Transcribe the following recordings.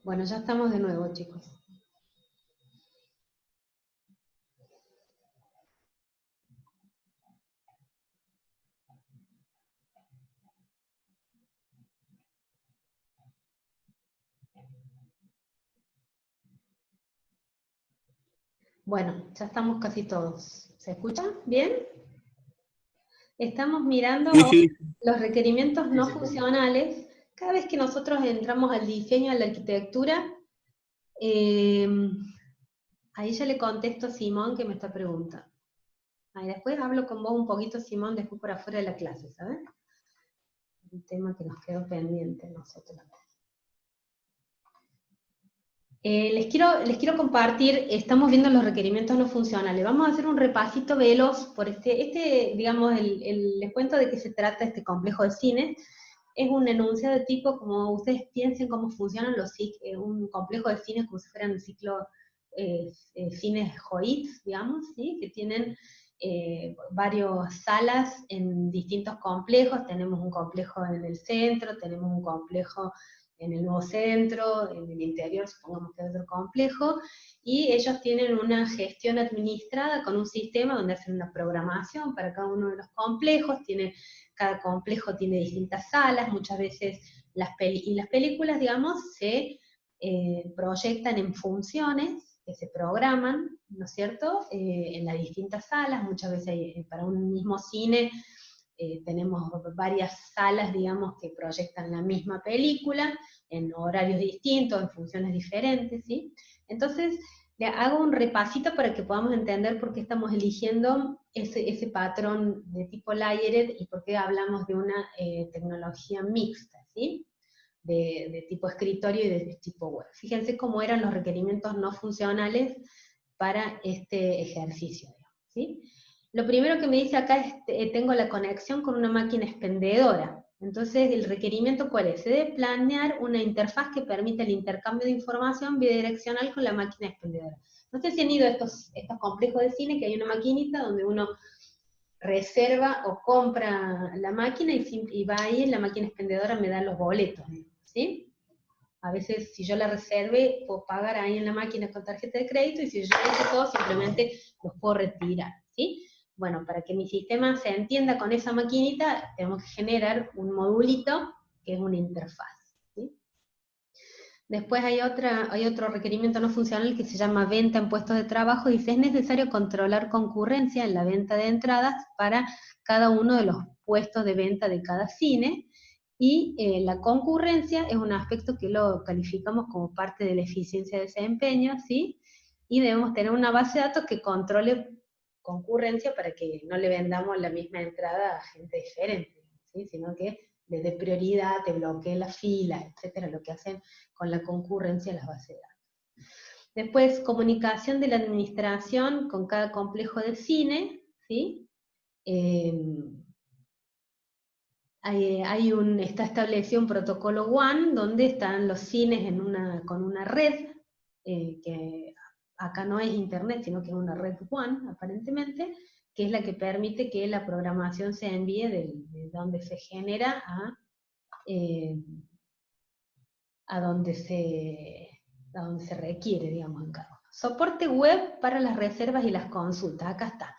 Bueno, ya estamos de nuevo, chicos. Bueno, ya estamos casi todos. ¿Se escucha bien? Estamos mirando Sí, sí. los requerimientos no funcionales. Cada vez que nosotros entramos al diseño, a la arquitectura, ahí ya le contesto a Simón que me está preguntando. Ahí después hablo con vos un poquito, Simón, después por afuera de la clase, ¿sabes? Un tema que nos quedó pendiente nosotros. Les quiero compartir, estamos viendo los requerimientos no funcionales. Vamos a hacer un repasito veloz por digamos, les cuento de qué se trata este complejo de cines. Es un enunciado de tipo, como ustedes piensen cómo funcionan un complejo de cines como si fueran un ciclo, cines JOITS, digamos, ¿sí? Que tienen varias salas en distintos complejos. Tenemos un complejo en el centro, tenemos un complejo en el nuevo centro, en el interior, supongamos que es otro complejo, y ellos tienen una gestión administrada con un sistema donde hacen una programación para cada uno de los complejos, cada complejo tiene distintas salas, muchas veces las películas, digamos, se proyectan en funciones que se programan, ¿no es cierto?, en las distintas salas. Muchas veces para un mismo cine tenemos varias salas, digamos, que proyectan la misma película en horarios distintos, en funciones diferentes, ¿sí? Entonces, le hago un repasito para que podamos entender por qué estamos eligiendo ese patrón de tipo layered y por qué hablamos de una tecnología mixta, ¿sí? De tipo escritorio y de tipo web. Fíjense cómo eran los requerimientos no funcionales para este ejercicio, ¿sí? Lo primero que me dice acá es, tengo la conexión con una máquina expendedora. Entonces, ¿el requerimiento cuál es? Se debe planear una interfaz que permita el intercambio de información bidireccional con la máquina expendedora. No sé si han ido a estos complejos de cine, que hay una maquinita donde uno reserva o compra la máquina y va ahí, la máquina expendedora me da los boletos, ¿sí? A veces, si yo la reservé, puedo pagar ahí en la máquina con tarjeta de crédito, y si yo hice todo, simplemente los puedo retirar, ¿sí? Bueno, para que mi sistema se entienda con esa maquinita, tenemos que generar un modulito que es una interfaz, ¿sí? Después hay otro requerimiento no funcional que se llama venta en puestos de trabajo, y dice: es necesario controlar concurrencia en la venta de entradas para cada uno de los puestos de venta de cada cine, y la concurrencia es un aspecto que lo calificamos como parte de la eficiencia de desempeño, ¿sí? Y debemos tener una base de datos que controle concurrencia para que no le vendamos la misma entrada a gente diferente, ¿sí? Sino que le dé prioridad, te bloquee la fila, etcétera, lo que hacen con la concurrencia en las bases de datos. Después, comunicación de la administración con cada complejo de cine, ¿sí? Está establecido un protocolo WAN, donde están los cines con una red, que acá no es internet, sino que es una red WAN, aparentemente, que es la que permite que la programación se envíe de donde se genera a donde se requiere, digamos, en cada uno. Soporte web para las reservas y las consultas, acá está.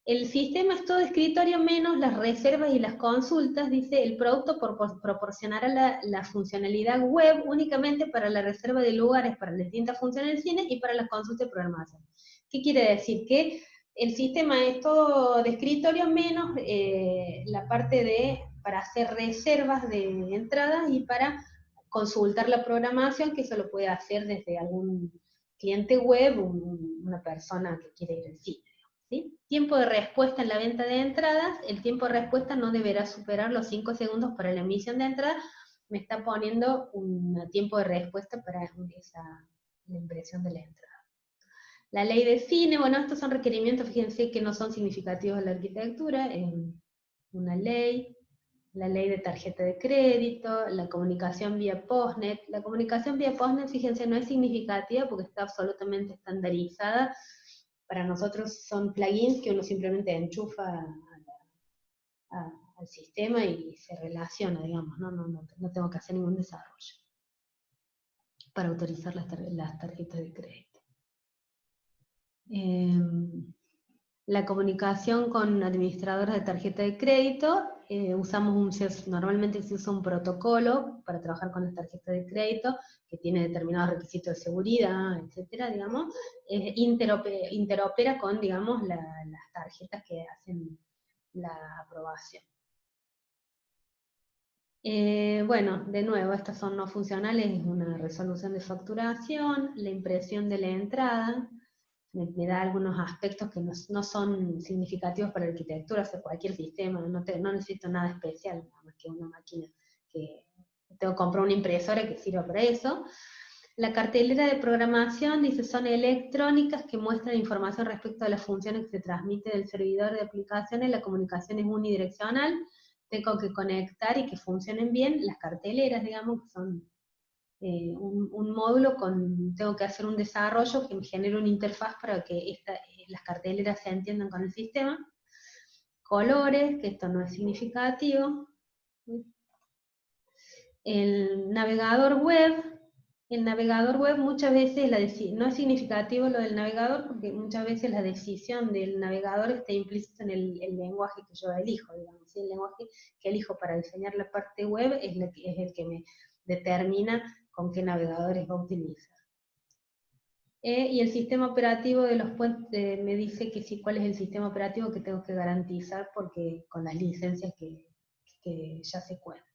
El sistema es todo escritorio menos las reservas y las consultas. Dice: el producto proporcionará la funcionalidad web únicamente para la reserva de lugares para las distintas funciones del cine y para las consultas de programación. ¿Qué quiere decir? Que el sistema es todo de escritorio menos la parte para hacer reservas de entradas y para consultar la programación, que eso lo puede hacer desde algún cliente web o una persona que quiere ir al cine. ¿Sí? Tiempo de respuesta en la venta de entradas: el tiempo de respuesta no deberá superar los 5 segundos para la emisión de entrada. Me está poniendo un tiempo de respuesta para la impresión de la entrada. La ley de cine, bueno, estos son requerimientos, fíjense que no son significativos de la arquitectura, una ley. La ley de tarjeta de crédito, la comunicación vía postnet. La comunicación vía postnet, fíjense, no es significativa porque está absolutamente estandarizada. Para nosotros son plugins que uno simplemente enchufa al sistema y se relaciona, digamos, no tengo que hacer ningún desarrollo. para autorizar las tarjetas de crédito. La comunicación con administradoras de tarjeta de crédito, normalmente se usa un protocolo para trabajar con las tarjetas de crédito, que tiene determinados requisitos de seguridad, etcétera, digamos, interopera con, digamos, las tarjetas que hacen la aprobación. Bueno, de nuevo, estas son no funcionales, es una resolución de facturación, la impresión de la entrada, me da algunos aspectos que no son significativos para la arquitectura, o sea, cualquier sistema, no necesito nada especial, nada más que una máquina que tengo que comprar una impresora que sirva para eso. La cartelera de programación dice son electrónicas que muestran información respecto a las funciones que se transmite del servidor de aplicaciones, la comunicación es unidireccional, tengo que conectar y que funcionen bien las carteleras, digamos, que son un módulo tengo que hacer un desarrollo que me genere una interfaz para que las carteleras se entiendan con el sistema. Colores, que esto no es significativo. El navegador web muchas veces, no es significativo lo del navegador, porque muchas veces la decisión del navegador está implícita en el lenguaje que yo elijo, digamos, ¿sí? El lenguaje que elijo para diseñar la parte web es el que me determina con qué navegadores va a utilizar. Y el sistema operativo de los puentes me dice que sí, cuál es el sistema operativo que tengo que garantizar, porque con las licencias que ya se cuenta.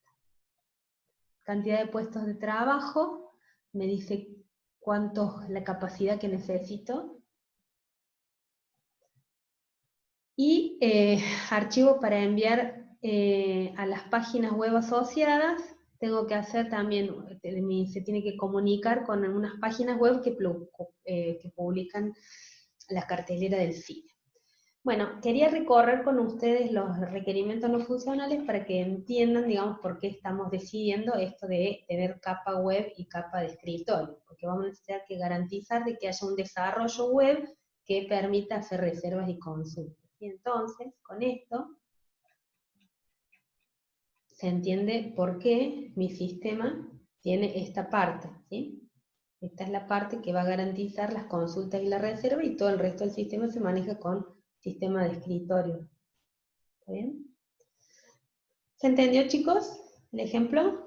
Cantidad de puestos de trabajo, me dice la capacidad que necesito. Y archivos para enviar a las páginas web asociadas, tengo que hacer también, se tiene que comunicar con unas páginas web que publican la cartelera del cine. Bueno, quería recorrer con ustedes los requerimientos no funcionales para que entiendan, digamos, por qué estamos decidiendo esto de tener capa web y capa de escritorio, porque vamos a necesitar que garantizar de que haya un desarrollo web que permita hacer reservas y consultas. Y entonces, con esto, se entiende por qué mi sistema tiene esta parte, ¿sí? Esta es la parte que va a garantizar las consultas y la reserva, y todo el resto del sistema se maneja con sistema de escritorio. ¿Está bien? ¿Se entendió, chicos, el ejemplo?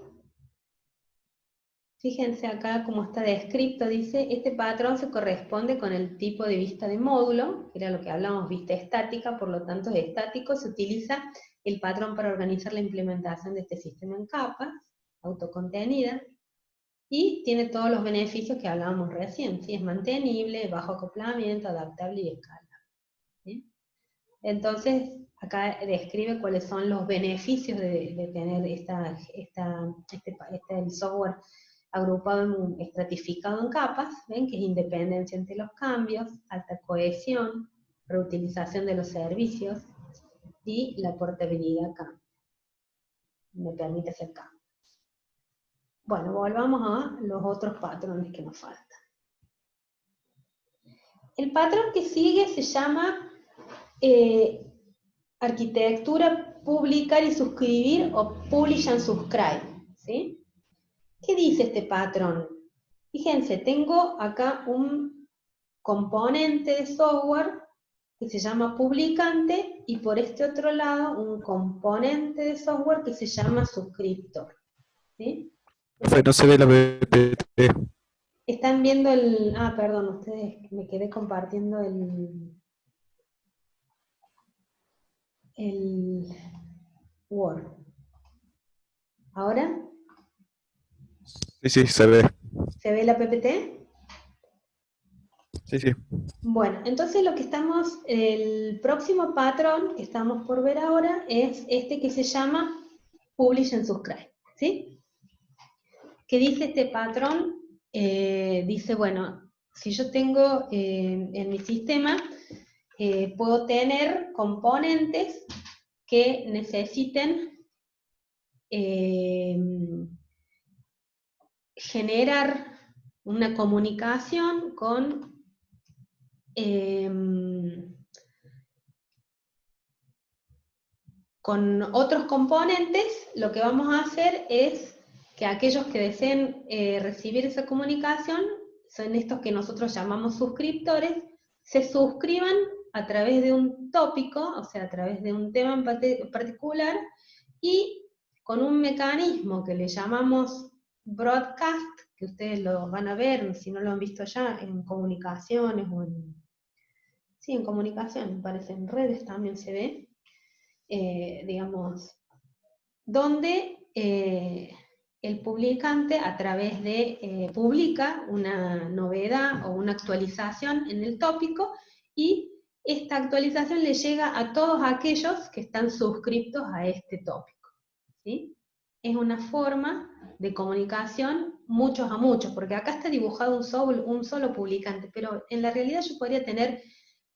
Fíjense acá cómo está descrito, dice, este patrón se corresponde con el tipo de vista de módulo, que era lo que hablamos, vista estática, por lo tanto es estático, se utiliza el patrón para organizar la implementación de este sistema en capas, autocontenida, y tiene todos los beneficios que hablábamos recién, ¿sí? Es mantenible, bajo acoplamiento, adaptable y escalable, ¿sí? Entonces, acá describe cuáles son los beneficios de tener el software agrupado, estratificado en capas, ¿ven? Que es independencia entre los cambios, alta cohesión, reutilización de los servicios, y la portabilidad acá. Me permite hacer cambios. Bueno, volvamos a los otros patrones que nos faltan. El patrón que sigue se llama arquitectura, publicar y suscribir, o publish and subscribe, ¿sí? ¿Qué dice este patrón? Fíjense, tengo acá un componente de software que se llama publicante, y por este otro lado un componente de software que se llama suscriptor, ¿sí? No se ve la PPT. Están viendo perdón, ustedes, me quedé compartiendo el Word. ¿Ahora? Sí, se ve. ¿Se ve la PPT? Sí. Bueno, entonces el próximo patrón que estamos por ver ahora es este que se llama Publish and Subscribe, ¿sí? ¿Qué dice este patrón? Dice, bueno, si yo tengo en mi sistema, puedo tener componentes que necesiten generar una comunicación con otros componentes. Lo que vamos a hacer es que aquellos que deseen recibir esa comunicación, son estos que nosotros llamamos suscriptores, se suscriban a través de un tópico, o sea, a través de un tema en particular, y con un mecanismo que le llamamos broadcast, que ustedes lo van a ver, si no lo han visto ya, en comunicaciones o en... Sí, en comunicación, me parece, en redes también se ve, digamos, donde el publicante a través de, publica una novedad o una actualización en el tópico, y esta actualización le llega a todos aquellos que están suscriptos a este tópico, ¿sí? Es una forma de comunicación muchos a muchos, porque acá está dibujado un solo publicante, pero en la realidad yo podría tener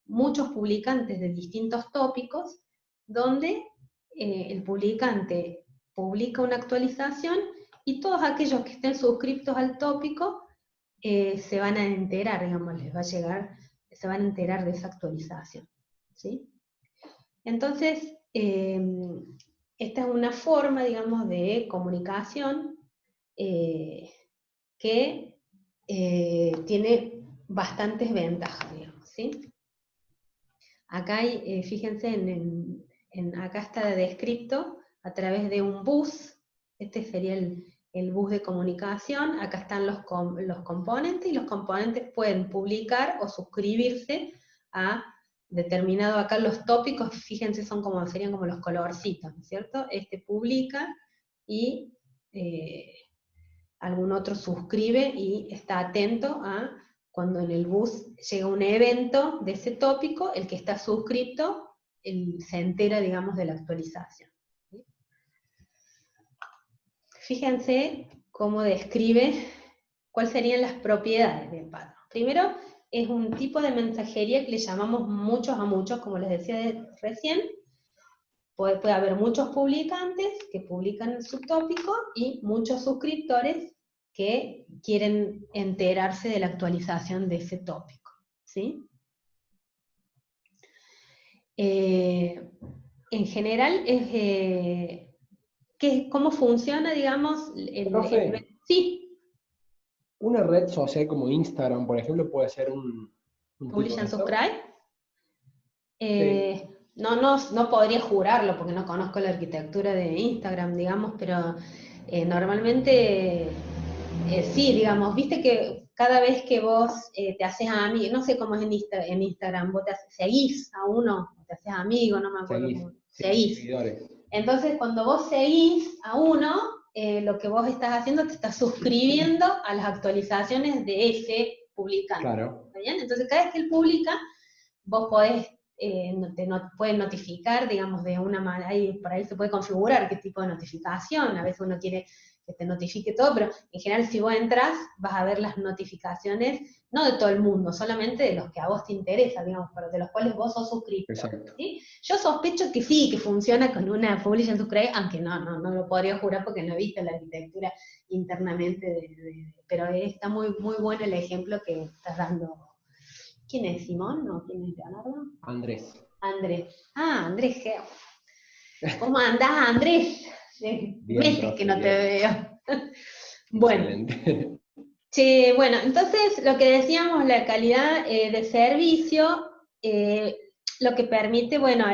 muchos publicantes de distintos tópicos, donde el publicante publica una actualización y todos aquellos que estén suscriptos al tópico se van a enterar, digamos, les va a llegar, se van a enterar de esa actualización, ¿sí? Entonces, esta es una forma, digamos, de comunicación que tiene bastantes ventajas, digamos, ¿sí? Acá hay, fíjense, acá está descrito a través de un bus. Este sería el bus de comunicación. Acá están los componentes, y los componentes pueden publicar o suscribirse a determinado, acá los tópicos, fíjense, serían como los colorcitos, ¿no es cierto? Este publica y algún otro suscribe y está atento a cuando en el bus llega un evento de ese tópico, el que está suscrito se entera, digamos, de la actualización. ¿Sí? Fíjense cómo describe cuáles serían las propiedades del patrón. Primero, es un tipo de mensajería que le llamamos muchos a muchos, como les decía recién. Puede haber muchos publicantes que publican su tópico y muchos suscriptores que quieren enterarse de la actualización de ese tópico, ¿sí? En general, ¿cómo funciona, digamos, Profe, sí, una red social como Instagram, por ejemplo, puede ser un tipo Publish de and esto. Subscribe? Sí. No podría jurarlo porque no conozco la arquitectura de Instagram, digamos, pero normalmente sí, digamos, viste que cada vez que vos te haces amigo, no sé cómo es en Instagram, vos seguís a uno, te haces amigo, no me acuerdo Seguís, cómo, sí, seguís. seguidores. Entonces, cuando vos seguís a uno, lo que vos estás haciendo, te estás suscribiendo a las actualizaciones de ese publicante. Claro. ¿Está bien? Entonces, cada vez que él publica, vos podés, pueden notificar, digamos, de una manera, por ahí se puede configurar qué tipo de notificación, a veces uno quiere que te notifique todo, pero en general si vos entras, vas a ver las notificaciones, no de todo el mundo, solamente de los que a vos te interesa, digamos, pero de los cuales vos sos suscriptor. Exacto. ¿Sí? Yo sospecho que sí, que funciona con una Publish and Subscribe, aunque no lo podría jurar porque no he visto la arquitectura internamente, pero está muy, muy bueno el ejemplo que estás dando. ¿Quién es Simón? ¿No? ¿Quién es Leonardo? Andrés. Andrés. Ah, Andrés, ¿cómo andás, Andrés? Bien, Meses profe, que no te bien. veo. Bueno, Excelente. bueno, entonces lo que decíamos, la calidad de servicio, lo que permite, bueno,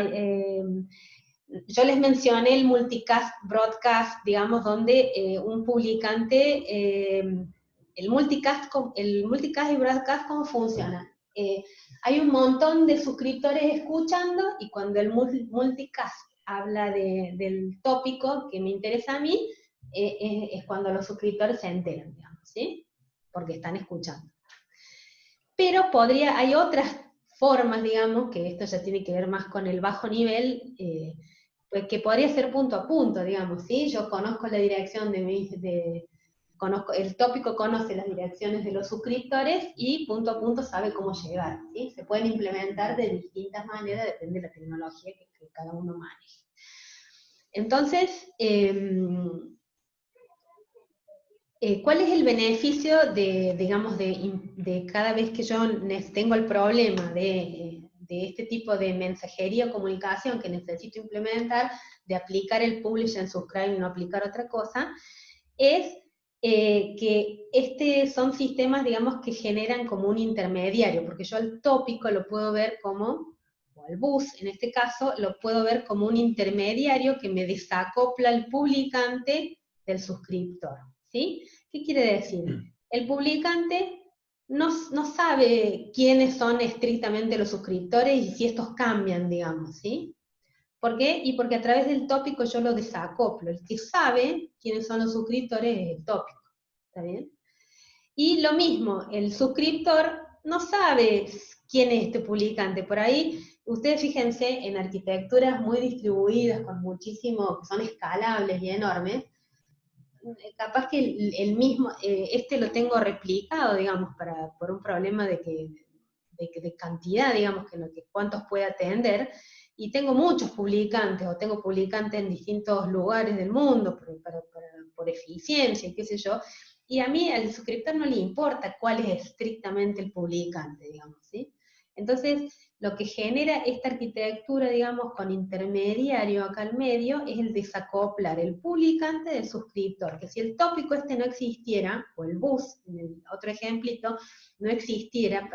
yo les mencioné el multicast, broadcast, digamos, donde un publicante, el multicast y broadcast, ¿cómo funciona? Hay un montón de suscriptores escuchando, y cuando el multicast habla del tópico que me interesa a mí, es cuando los suscriptores se enteran, digamos, ¿sí? Porque están escuchando. Pero hay otras formas, digamos, que esto ya tiene que ver más con el bajo nivel, pues que podría ser punto a punto, digamos, ¿sí? Yo conozco la dirección el tópico conoce las direcciones de los suscriptores y punto a punto sabe cómo llegar, ¿sí? Se pueden implementar de distintas maneras, depende de la tecnología que cada uno maneje. Entonces, ¿cuál es el beneficio de cada vez que yo tengo el problema de este tipo de mensajería o comunicación que necesito implementar, de aplicar el Publish and Subscribe y no aplicar otra cosa? es que son sistemas, digamos, que generan como un intermediario, porque yo al tópico lo puedo ver como, o al bus en este caso, lo puedo ver como un intermediario que me desacopla al publicante del suscriptor, ¿sí? ¿Qué quiere decir? El publicante no sabe quiénes son estrictamente los suscriptores y si estos cambian, digamos, ¿sí? ¿Por qué? Y porque a través del tópico yo lo desacoplo. El que sabe quiénes son los suscriptores es el tópico, ¿está bien? Y lo mismo, el suscriptor no sabe quién es este publicante. Por ahí, ustedes fíjense en arquitecturas muy distribuidas, con muchísimo, que son escalables y enormes, capaz que el mismo, lo tengo replicado, digamos, por un problema de cantidad, digamos, que cuántos puede atender, y tengo muchos publicantes, o tengo publicantes en distintos lugares del mundo, por eficiencia, qué sé yo, y a mí al suscriptor no le importa cuál es estrictamente el publicante, digamos, ¿sí? Entonces, lo que genera esta arquitectura, digamos, con intermediario acá al medio, es el desacoplar el publicante del suscriptor, que si el tópico este no existiera, o el bus, en el otro ejemplito, no existiera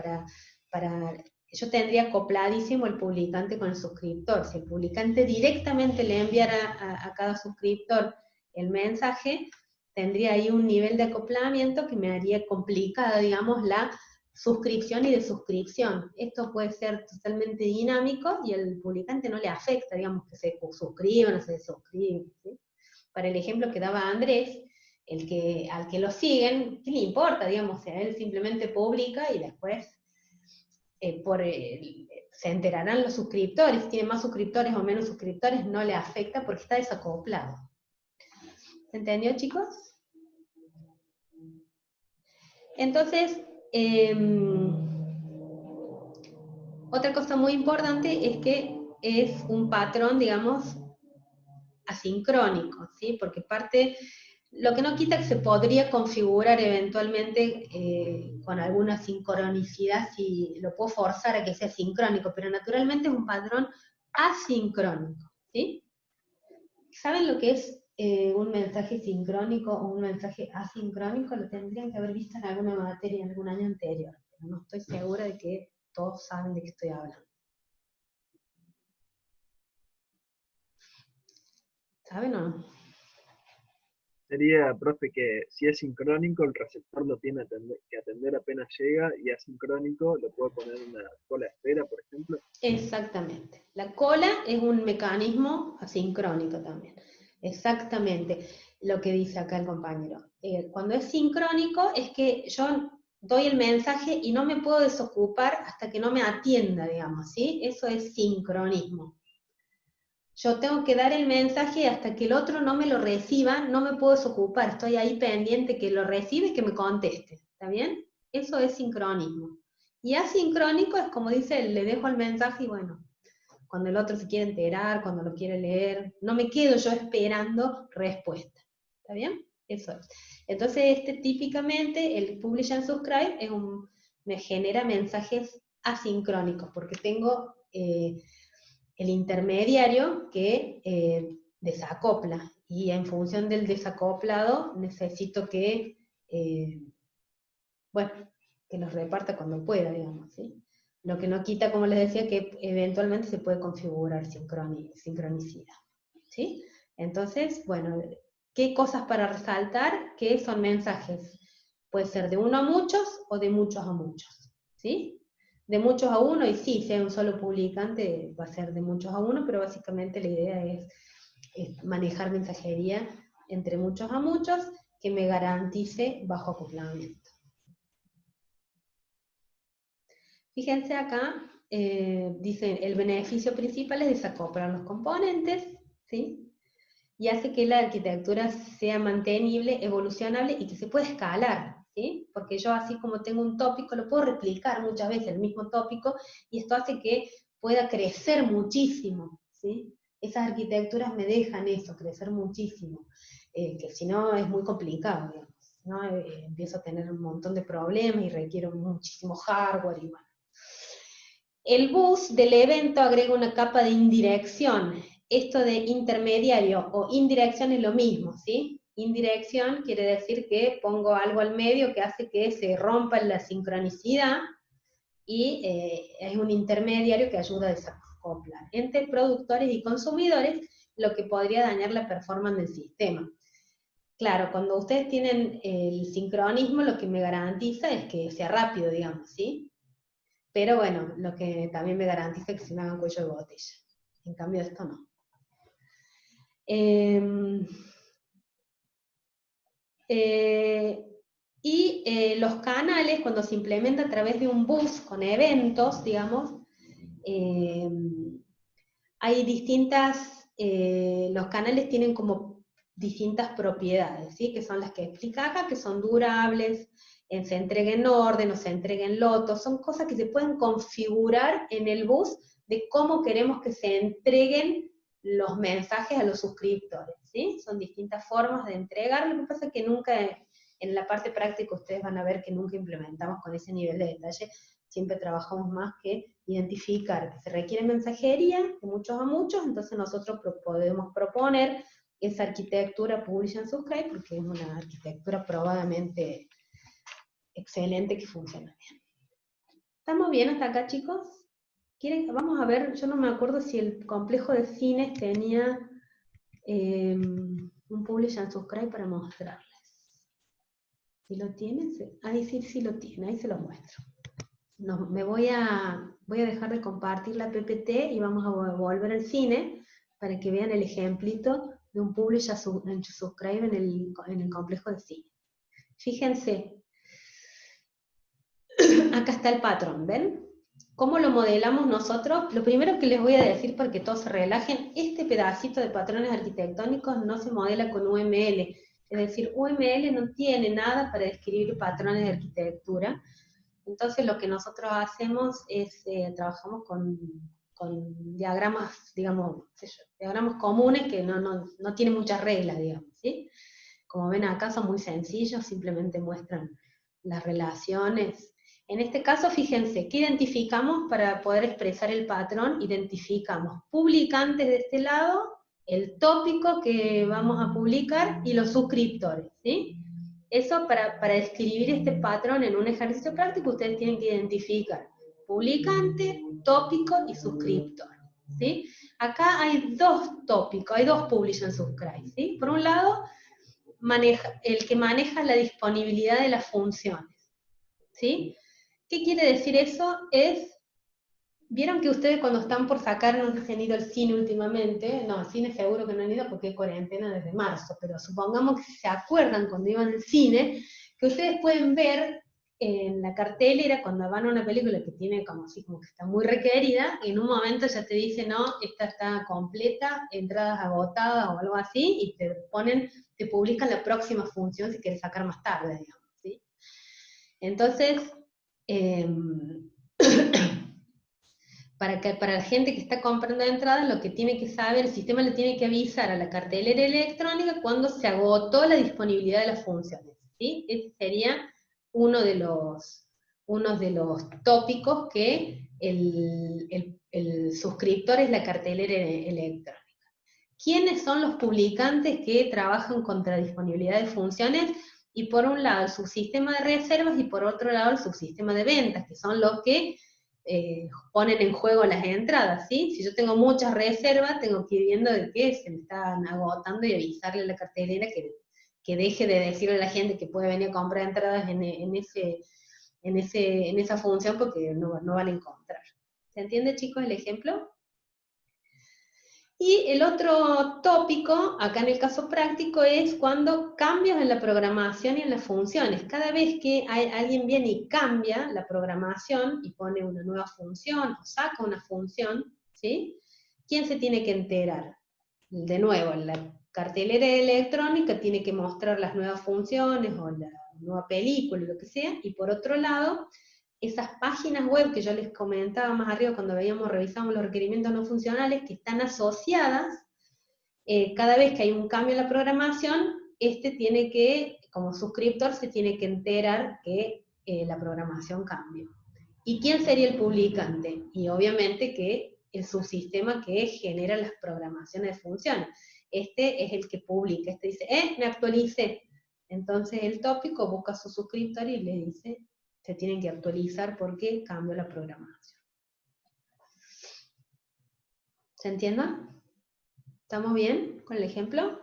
yo tendría acopladísimo el publicante con el suscriptor. Si el publicante directamente le enviara a cada suscriptor el mensaje, tendría ahí un nivel de acoplamiento que me haría complicada, digamos, la suscripción y desuscripción. Esto puede ser totalmente dinámico y al publicante no le afecta, digamos, que se suscriban o se desuscriban, ¿sí? Para el ejemplo que daba Andrés, al que lo siguen, ¿qué le importa? Digamos, él simplemente publica y después se enterarán los suscriptores, si tiene más suscriptores o menos suscriptores, no le afecta porque está desacoplado. ¿Se entendió, chicos? Entonces, otra cosa muy importante es que es un patrón, digamos, asincrónico, ¿sí? Porque lo que no quita que se podría configurar eventualmente con alguna sincronicidad si lo puedo forzar a que sea sincrónico, pero naturalmente es un patrón asincrónico, ¿sí? ¿Saben lo que es un mensaje sincrónico o un mensaje asincrónico? Lo tendrían que haber visto en alguna materia en algún año anterior, pero no estoy segura de que todos saben de qué estoy hablando. ¿Saben o no? Sería, profe, que si es sincrónico, el receptor lo tiene que atender apenas llega, y asincrónico lo puedo poner en una cola de espera, por ejemplo. Exactamente. La cola es un mecanismo asincrónico también. Exactamente lo que dice acá el compañero. Cuando es sincrónico es que yo doy el mensaje y no me puedo desocupar hasta que no me atienda, digamos, ¿sí? Eso es sincronismo. Yo tengo que dar el mensaje hasta que el otro no me lo reciba, no me puedo desocupar, estoy ahí pendiente que lo reciba y que me conteste, ¿está bien? Eso es sincronismo. Y asincrónico es como dice, le dejo el mensaje y bueno, cuando el otro se quiere enterar, cuando lo quiere leer, no me quedo yo esperando respuesta, ¿está bien? Eso es. Entonces típicamente, el Publish and Subscribe me genera mensajes asincrónicos, porque tengo el intermediario que desacopla, y en función del desacoplado necesito que, que los reparta cuando pueda, digamos, ¿sí? Lo que no quita, como les decía, que eventualmente se puede configurar sincronicidad, ¿sí? Entonces, bueno, ¿qué cosas para resaltar? Que son mensajes, puede ser de uno a muchos o de muchos a muchos, ¿sí? De muchos a uno, y sí, si hay un solo publicante, va a ser de muchos a uno, pero básicamente la idea es manejar mensajería entre muchos a muchos que me garantice bajo acoplamiento. Fíjense acá, dicen, el beneficio principal es desacoplar los componentes, ¿sí? Y hace que la arquitectura sea mantenible, evolucionable y que se pueda escalar, ¿sí? Porque yo, así como tengo un tópico, lo puedo replicar muchas veces, el mismo tópico, y esto hace que pueda crecer muchísimo, ¿sí? Esas arquitecturas me dejan eso, crecer muchísimo, que si no es muy complicado, digamos, ¿no? Empiezo a tener un montón de problemas y requiero muchísimo hardware y bueno. El bus del evento agrega una capa de indirección. Esto de intermediario o indirección es lo mismo, ¿sí? indirección quiere decir que pongo algo al medio que hace que se rompa la sincronicidad y es un intermediario que ayuda a desacoplar entre productores y consumidores, lo que podría dañar la performance del sistema. Claro, cuando ustedes tienen el sincronismo, lo que me garantiza es que sea rápido, digamos, ¿sí? Pero bueno, lo que también me garantiza es que se me hagan cuello de botella. En cambio, esto no. Los canales, cuando se implementa a través de un bus con eventos, digamos, hay distintas, los canales tienen como distintas propiedades, ¿sí? Que son las que explica acá, que son durables, se entrega en orden o se entrega en lotos, son cosas que se pueden configurar en el bus de cómo queremos que se entreguen los mensajes a los suscriptores, ¿sí? Son distintas formas de entregar, lo que pasa es que nunca, en la parte práctica ustedes van a ver que nunca implementamos con ese nivel de detalle, siempre trabajamos más que identificar que se requiere mensajería, de muchos a muchos, entonces nosotros podemos proponer esa arquitectura Publish and Subscribe, porque es una arquitectura probadamente excelente que funciona bien. ¿Estamos bien hasta acá, chicos? Vamos a ver, yo no me acuerdo si el complejo de cines tenía un Publish and Subscribe para mostrarles. Si lo tienen, ahí sí lo tiene, ahí se los muestro. No, voy a dejar de compartir la PPT y vamos a volver al cine para que vean el ejemplito de un Publish and Subscribe en el complejo de cine. Fíjense, acá está el patrón, ¿ven? ¿Cómo lo modelamos nosotros? Lo primero que les voy a decir para que todos se relajen, este pedacito de patrones arquitectónicos no se modela con UML, es decir, UML no tiene nada para describir patrones de arquitectura. Entonces lo que nosotros hacemos es, trabajamos con diagramas, digamos, diagramas comunes que no tienen muchas reglas, digamos, ¿sí? Como ven acá son muy sencillos, simplemente muestran las relaciones. En este caso, fíjense, ¿qué identificamos para poder expresar el patrón? Identificamos publicantes de este lado, el tópico que vamos a publicar y los suscriptores, ¿sí? Eso para describir este patrón en un ejercicio práctico, ustedes tienen que identificar publicante, tópico y suscriptor, ¿sí? Acá hay dos tópicos, hay dos Publish and Subscribe, ¿sí? Por un lado, el que maneja la disponibilidad de las funciones, ¿sí? ¿Qué quiere decir eso? Vieron que ustedes cuando están por sacar, no se han ido al cine últimamente, no, al cine seguro que no han ido porque hay cuarentena desde marzo, pero supongamos que se acuerdan cuando iban al cine, que ustedes pueden ver en la cartelera cuando van a una película que tiene como así, como que está muy requerida, en un momento ya te dice, no, esta está completa, entradas agotadas o algo así, y te publican la próxima función si quieres sacar más tarde, digamos, ¿sí? Entonces, para la gente que está comprando entradas, lo que tiene que saber, el sistema le tiene que avisar a la cartelera electrónica cuando se agotó la disponibilidad de las funciones, ¿sí? Ese sería uno de los tópicos que el suscriptor es la cartelera electrónica. ¿Quiénes son los publicantes que trabajan contra disponibilidad de funciones? Y por un lado el subsistema de reservas y por otro lado el subsistema de ventas, que son los que ponen en juego las entradas, ¿sí? Si yo tengo muchas reservas, tengo que ir viendo de qué se me están agotando y avisarle a la cartelera que deje de decirle a la gente que puede venir a comprar entradas en esa función porque no van a encontrar. ¿Se entiende, chicos, el ejemplo? Y el otro tópico, acá en el caso práctico, es cuando cambios en la programación y en las funciones. Cada vez que alguien viene y cambia la programación y pone una nueva función o saca una función, ¿sí? ¿Quién se tiene que enterar? De nuevo, la cartelera electrónica tiene que mostrar las nuevas funciones o la nueva película, lo que sea, y por otro lado, esas páginas web que yo les comentaba más arriba cuando revisamos los requerimientos no funcionales, que están asociadas, cada vez que hay un cambio en la programación, como suscriptor, se tiene que enterar que la programación cambió. ¿Y quién sería el publicante? Y obviamente que el subsistema que genera las programaciones de funciones. Este es el que publica, este dice, me actualicé. Entonces el tópico busca a su suscriptor y le dice, se tienen que actualizar porque cambió la programación. ¿Se entiende? ¿Estamos bien con el ejemplo?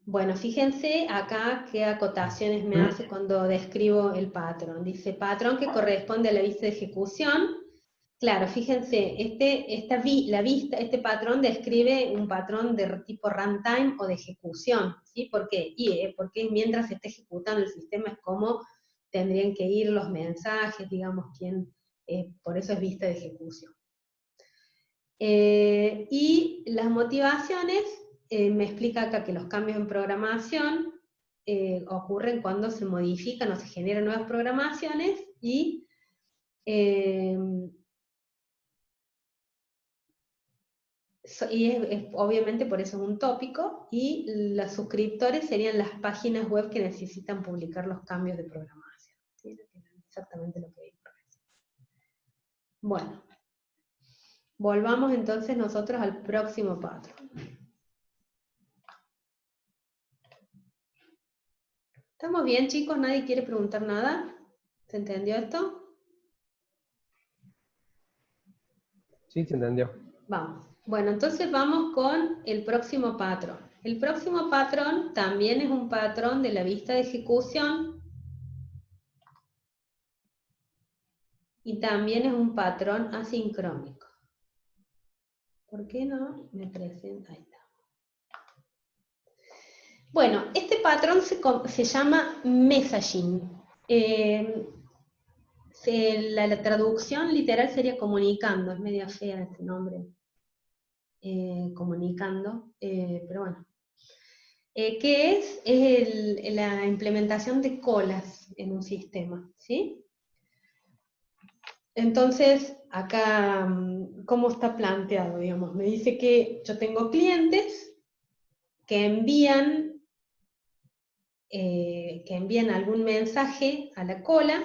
Bueno, fíjense acá qué acotaciones me hace cuando describo el patrón. Dice, patrón que corresponde a la vista de ejecución. Claro, fíjense, este patrón describe un patrón de tipo runtime o de ejecución, ¿sí? ¿Por qué? Porque mientras se está ejecutando el sistema es como tendrían que ir los mensajes, digamos, por eso es vista de ejecución. Y las motivaciones, me explica acá que los cambios en programación ocurren cuando se modifican o se generan nuevas programaciones y obviamente por eso es un tópico, y los suscriptores serían las páginas web que necesitan publicar los cambios de programación. ¿Sí? Exactamente lo que dijo recién. Bueno, volvamos entonces nosotros al próximo patrón. ¿Estamos bien, chicos? ¿Nadie quiere preguntar nada? ¿Se entendió esto? Sí, se entendió. Vamos. Bueno, entonces vamos con el próximo patrón. El próximo patrón también es un patrón de la vista de ejecución y también es un patrón asincrónico. ¿Por qué no me presenta? Ahí está. Bueno, este patrón se llama messaging. La traducción literal sería comunicando, es media fea este nombre. Comunicando, pero bueno. ¿Qué es? Es la implementación de colas en un sistema, ¿sí? Entonces, acá, ¿cómo está planteado? Digamos, me dice que yo tengo clientes que envían algún mensaje a la cola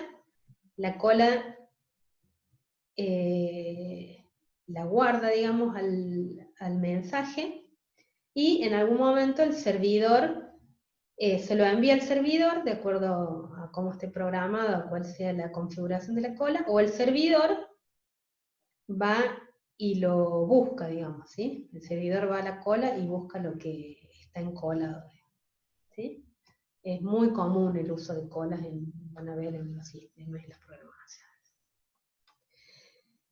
la guarda, digamos, al mensaje, y en algún momento el servidor se lo envía al servidor de acuerdo a cómo esté programado, a cuál sea la configuración de la cola, o el servidor va y lo busca, digamos, ¿sí? El servidor va a la cola y busca lo que está encolado, ¿sí? Es muy común el uso de colas, van a ver en los sistemas y las programaciones.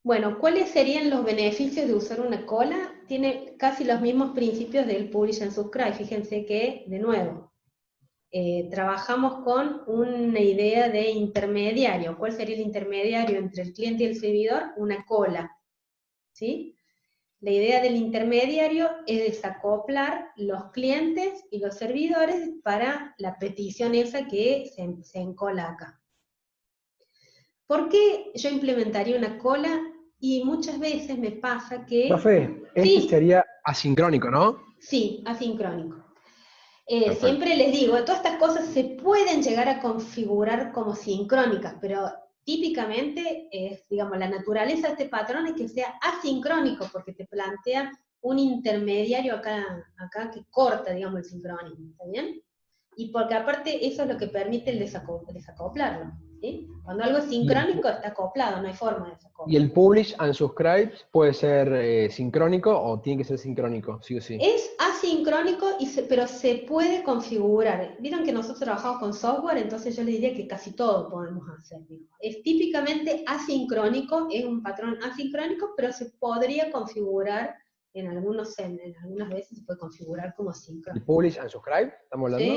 Bueno, ¿cuáles serían los beneficios de usar una cola? Tiene casi los mismos principios del Publish and Subscribe. Fíjense que, de nuevo, trabajamos con una idea de intermediario. ¿Cuál sería el intermediario entre el cliente y el servidor? Una cola, ¿sí? La idea del intermediario es desacoplar los clientes y los servidores para la petición esa que se encola acá. ¿Por qué yo implementaría una cola? Y muchas veces me pasa que... Profe, Sí, sería asincrónico, ¿no? sí, asincrónico. Perfecto. Siempre les digo, todas estas cosas se pueden llegar a configurar como sincrónicas, pero típicamente, digamos, la naturaleza de este patrón es que sea asincrónico, porque te plantea un intermediario acá que corta, digamos, el sincronismo, ¿está bien? Y porque aparte eso es lo que permite el desacoplarlo, ¿sí? Cuando algo es sincrónico está acoplado, no hay forma de desacoplarlo. ¿Y el publish and subscribe puede ser sincrónico o tiene que ser sincrónico, sí o sí? Es asincrónico, pero se puede configurar. Vieron que nosotros trabajamos con software, entonces yo les diría que casi todo podemos hacer. Es típicamente asincrónico, es un patrón asincrónico, pero se podría configurar en algunas veces se puede configurar como ¿El sincrónico. publish and subscribe? ¿Estamos hablando?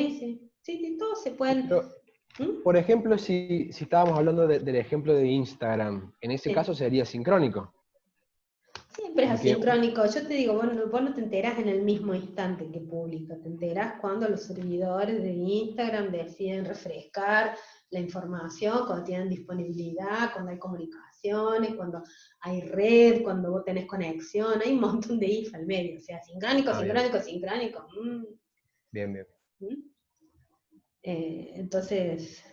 Sí, todos se pueden. Pero, por ejemplo, si estábamos hablando del ejemplo de Instagram, en ese Sí. caso sería sincrónico. Siempre es Porque asincrónico. Yo te digo, vos no te enterás en el mismo instante que publica, te enterás cuando los servidores de Instagram deciden refrescar la información, cuando tienen disponibilidad, cuando hay comunicaciones, cuando hay red, cuando vos tenés conexión, hay un montón de if al medio, o sea, sincrónico, bien. sincrónico. Bien. Entonces,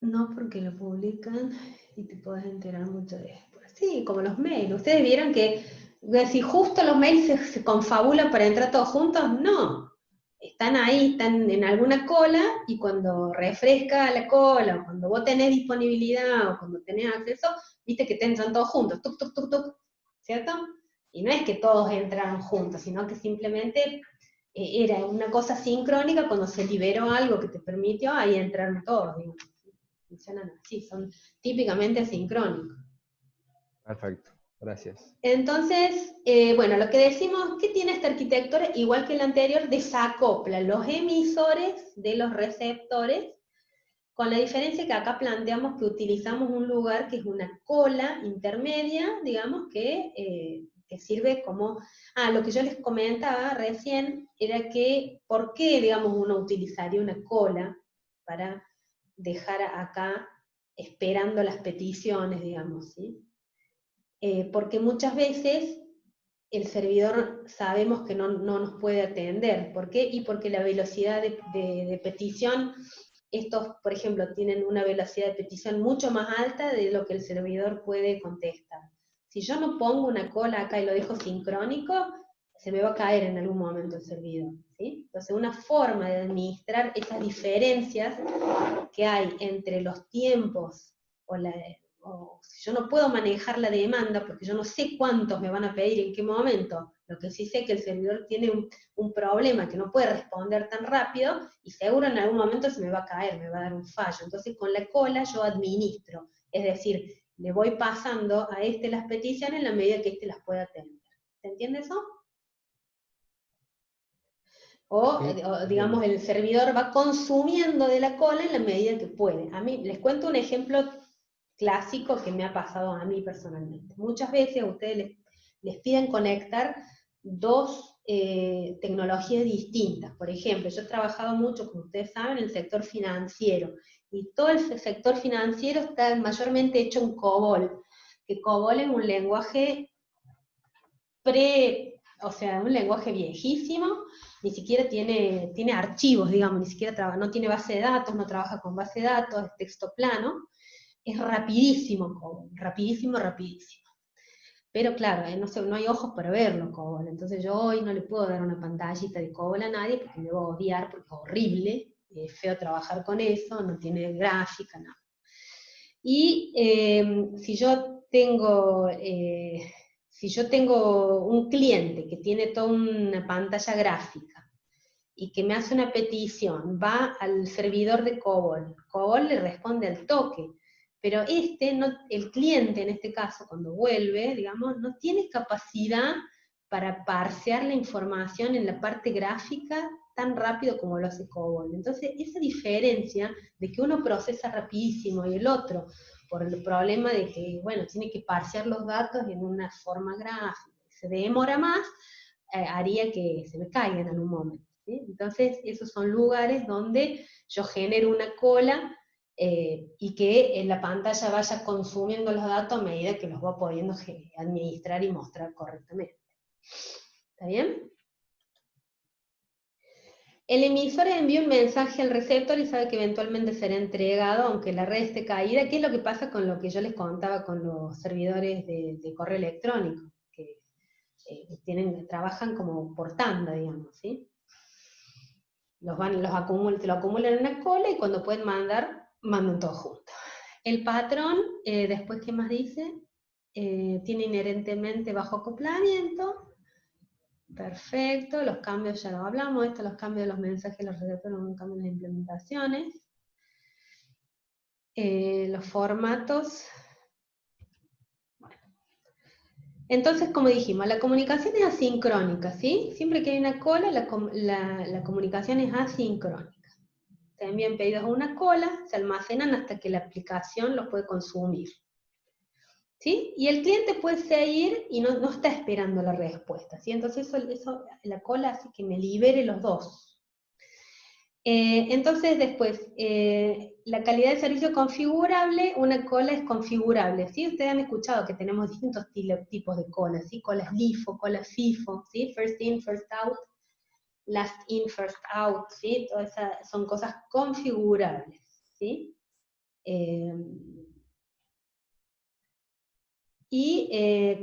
No, porque lo publican y te puedes enterar mucho después. Sí, como los mails. ¿Ustedes vieron que si justo los mails se confabulan para entrar todos juntos? No. Están ahí, están en alguna cola, y cuando refresca la cola, o cuando vos tenés disponibilidad, o cuando tenés acceso, viste que te entran todos juntos, tuc, tuc, tuc, tuc, ¿cierto? Y no es que todos entraron juntos, sino que simplemente era una cosa sincrónica. Cuando se liberó algo que te permitió, ahí entraron todos, digamos. Funcionan así, son típicamente sincrónicos. Perfecto, gracias. Entonces, bueno, lo que decimos que tiene esta arquitectura, igual que la anterior, desacopla los emisores de los receptores, con la diferencia que acá planteamos que utilizamos un lugar que es una cola intermedia, digamos, que sirve como... lo que yo les comentaba recién era que, ¿por qué, digamos, uno utilizaría una cola para dejar acá esperando las peticiones, digamos, ¿sí? Porque muchas veces el servidor sabemos que no nos puede atender. ¿Por qué? Y porque la velocidad de petición, estos, por ejemplo, tienen una velocidad de petición mucho más alta de lo que el servidor puede contestar. Si yo no pongo una cola acá y lo dejo sincrónico, se me va a caer en algún momento el servidor, ¿sí? Entonces, una forma de administrar esas diferencias que hay entre los tiempos, o si yo no puedo manejar la demanda, porque yo no sé cuántos me van a pedir en qué momento, lo que sí sé es que el servidor tiene un problema, que no puede responder tan rápido, y seguro en algún momento se me va a caer, me va a dar un fallo. Entonces con la cola yo administro, es decir, le voy pasando a este las peticiones en la medida que este las pueda atender. ¿Se entiende eso? O, digamos, el servidor va consumiendo de la cola en la medida que puede. A mí, les cuento un ejemplo clásico que me ha pasado a mí personalmente. Muchas veces a ustedes les piden conectar dos tecnologías distintas. Por ejemplo, yo he trabajado mucho, como ustedes saben, en el sector financiero, y todo el sector financiero está mayormente hecho en COBOL, que COBOL es un lenguaje o sea, un lenguaje viejísimo, ni siquiera tiene archivos, digamos, ni siquiera no tiene base de datos, no trabaja con base de datos, es texto plano, es rapidísimo COBOL, rapidísimo, rapidísimo. Pero claro, no hay ojos para verlo COBOL, entonces yo hoy no le puedo dar una pantallita de COBOL a nadie porque me va a odiar, porque es horrible, es feo trabajar con eso, no tiene gráfica, nada. Y si yo tengo un cliente que tiene toda una pantalla gráfica y que me hace una petición, va al servidor de COBOL, COBOL le responde al toque, pero el cliente en este caso, cuando vuelve, digamos, no tiene capacidad para parsear la información en la parte gráfica tan rápido como lo hace COBOL. Entonces, esa diferencia de que uno procesa rapidísimo y el otro, por el problema de que, bueno, tiene que parsear los datos en una forma gráfica, se demora más, haría que se me caiga en algún momento, ¿sí? Entonces, esos son lugares donde yo genero una cola y que en la pantalla vaya consumiendo los datos a medida que los va pudiendo administrar y mostrar correctamente. ¿Está bien? El emisor envía un mensaje al receptor y sabe que eventualmente será entregado, aunque la red esté caída. ¿Qué es lo que pasa con lo que yo les contaba con los servidores de correo electrónico? Que trabajan como por tanda, digamos, ¿sí? Te lo acumulan en una cola y cuando pueden mandar, mandan todo junto. El patrón, después, ¿qué más dice? Tiene inherentemente bajo acoplamiento. Perfecto, los cambios ya lo hablamos, los cambios de los mensajes, los receptores, los cambios de las implementaciones. Los formatos. Bueno. Entonces, como dijimos, la comunicación es asincrónica, ¿sí? Siempre que hay una cola, la comunicación es asincrónica. Se envían pedidos a una cola, se almacenan hasta que la aplicación los puede consumir. ¿Sí? Y el cliente puede seguir y no está esperando la respuesta, ¿sí? Entonces la cola hace que me libere los dos. Entonces después, la calidad de servicio configurable, una cola es configurable, ¿sí? Ustedes han escuchado que tenemos distintos tipos de colas, ¿sí? Colas LIFO, colas FIFO, ¿sí? First in, first out, last in, first out, ¿sí? Todas esas son cosas configurables, ¿sí?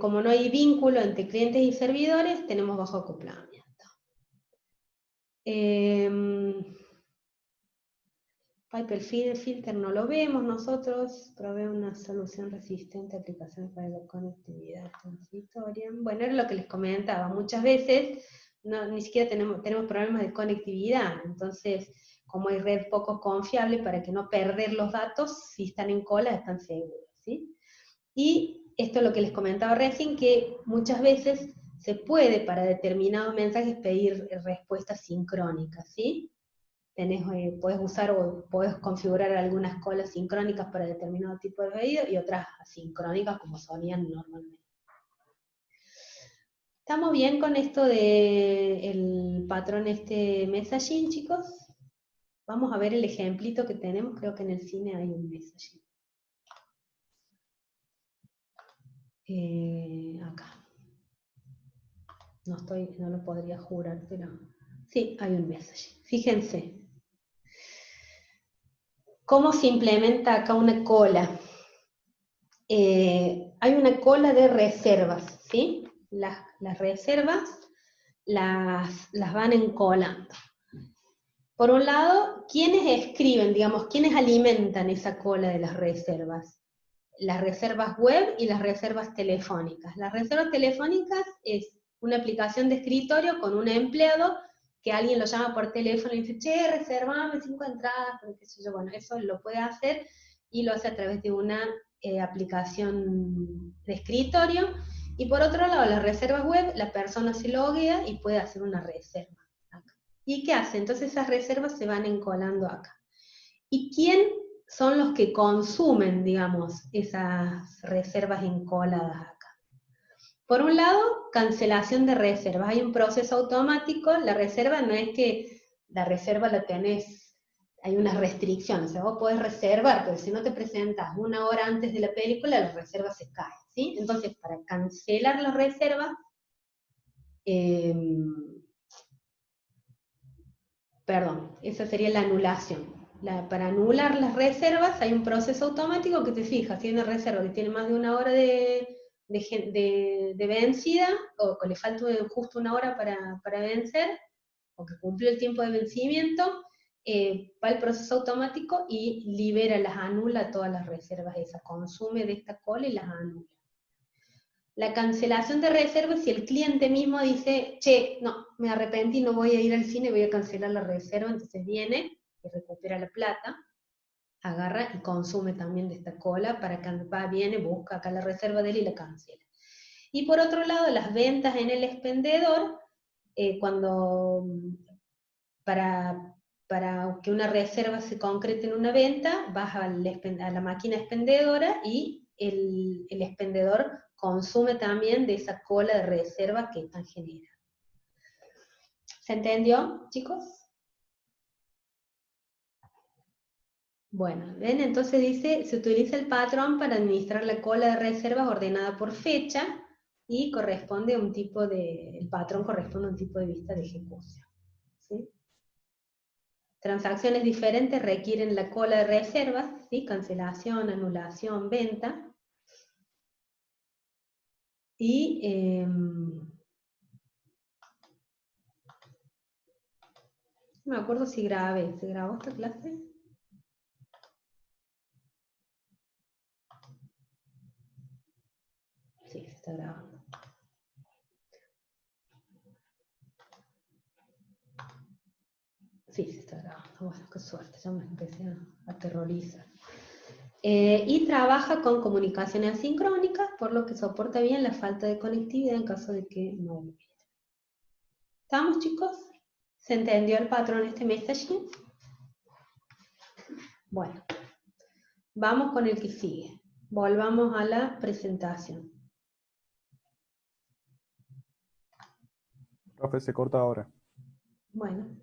Como no hay vínculo entre clientes y servidores, tenemos bajo acoplamiento. Pipe Filter no lo vemos nosotros, provee una solución resistente a aplicaciones para la conectividad transitoria. Bueno, era lo que les comentaba, muchas veces ni siquiera tenemos problemas de conectividad, entonces como hay red poco confiable, para que no perder los datos, si están en cola están seguros, ¿sí? Y esto es lo que les comentaba recién, que muchas veces se puede para determinados mensajes pedir respuestas sincrónicas, ¿sí? Puedes usar o puedes configurar algunas colas sincrónicas para determinado tipo de pedido y otras asincrónicas como sonían normalmente. ¿Estamos bien con esto del patrón messaging, chicos? Vamos a ver el ejemplito que tenemos, creo que en el cine hay un messaging. Acá. No lo podría jurar, pero sí, hay un messaging. Fíjense. ¿Cómo se implementa acá una cola? Hay una cola de reservas, ¿sí? Las reservas las van encolando. Por un lado, ¿quiénes escriben, digamos, quiénes alimentan esa cola de las reservas? Las reservas web y las reservas telefónicas. Las reservas telefónicas es una aplicación de escritorio con un empleado que alguien lo llama por teléfono y dice, che, reservame 5 entradas, qué sé yo. Bueno, eso lo puede hacer y lo hace a través de una aplicación de escritorio. Y por otro lado, las reservas web, la persona se loguea y puede hacer una reserva acá. ¿Y qué hace? Entonces esas reservas se van encolando acá. ¿Y quién son los que consumen, digamos, esas reservas encoladas acá? Por un lado, cancelación de reservas. Hay un proceso automático. La reserva no es que la reserva la tenés, hay unas restricciones. O sea, vos podés reservar, pero si no te presentas 1 hora antes de la película, la reserva se cae, ¿sí? Entonces, para cancelar la reserva, perdón, esa sería la anulación. Para anular las reservas hay un proceso automático que te fija, si hay una reserva que tiene más de 1 hora de vencida, o que le falta justo 1 hora para vencer, o que cumplió el tiempo de vencimiento, va el proceso automático y libera, las anula todas las reservas esas, consume de esta cola y las anula. La cancelación de reservas, si el cliente mismo dice, che, no, me arrepentí, no voy a ir al cine, voy a cancelar la reserva, entonces viene y recupera la plata, agarra y consume también de esta cola, para que viene, busca acá la reserva de él y la cancela. Y por otro lado, las ventas en el expendedor, para que una reserva se concrete en una venta, vas a la máquina expendedora y el expendedor consume también de esa cola de reserva que están generando. ¿Se entendió, chicos? Bueno, ¿ven? Entonces dice, se utiliza el patrón para administrar la cola de reservas ordenada por fecha y corresponde a el patrón corresponde a un tipo de vista de ejecución. ¿Sí? Transacciones diferentes requieren la cola de reservas, ¿sí? Cancelación, anulación, venta. Y no me acuerdo si ¿se grabó esta clase? Sí, se está grabando. Sí, se está grabando. Bueno, qué suerte, ya me empecé a aterrorizar. Y trabaja con comunicaciones asincrónicas, por lo que soporta bien la falta de conectividad en caso de que no hubiera. ¿Estamos, chicos? ¿Se entendió el patrón messaging? Bueno, vamos con el que sigue. Volvamos a la presentación. Profe, se corta ahora. Bueno.